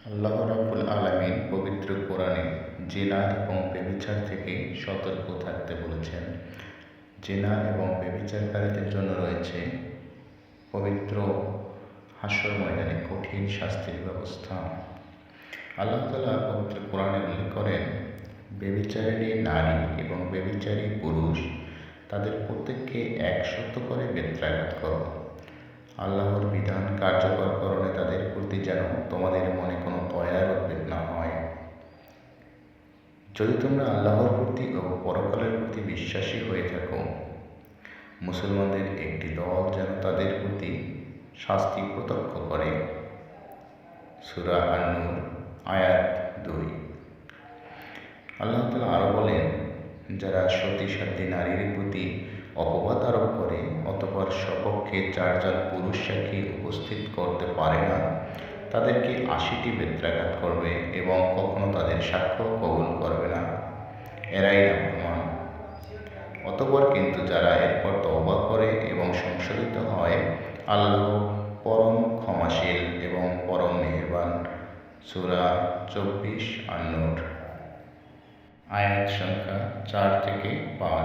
আল্লাহ রাব্বুল আলামিন পবিত্র কোরআনে জিনা এবং ব্যভিচার থেকে সতর্ক থাকতে বলেছেন। জিনা এবং ব্যভিচারকারীদের জন্য রয়েছে পবিত্র হাসর ময়দানে কঠিন শাস্তির ব্যবস্থা। আল্লাহ তাআলা পবিত্র কোরআনে উল্লেখ করেন, ব্যভিচারিণী নারী এবং ব্যভিচারী পুরুষ তাদের প্রত্যেককে 100 করে বেত্রাঘাত করো। আল্লাহর বিধান কার্যকরকরণে তাদের প্রতি যেন তোমাদের মনে কোনো দয়ার উদ্বেগ না হয়। যদি তোমরা আল্লাহর প্রতি ও পরকালের প্রতি বিশ্বাসী হয়ে থাকো, মুসলমানদের একটি দল যেন তাদের প্রতি শাস্তি প্রত্যক্ষ করে। সূরা আন-নূর আয়াত 2। আল্লাহ তাআলা আরও বলেন, যারা সতী নারীর প্রতি অপবাদ আরোপ করে অতঃপর স্বপক্ষে 4 জন পুরুষ সাক্ষী উপস্থিত করতে পারে না, তাদেরকে 80টি বেত্রাঘাত করবে এবং কখনো তাদের সাক্ষ্য কবুল করবে না। এরাই নাফরমান। অতঃপর কিন্তু যারা এরপর তওবা করে এবং সংশোধিত হয়, আল্লাহ পরম ক্ষমাশীল এবং পরম মেহেরবান। সূরা 24 আন-নূর আয়াত সংখ্যা 4 থেকে 5।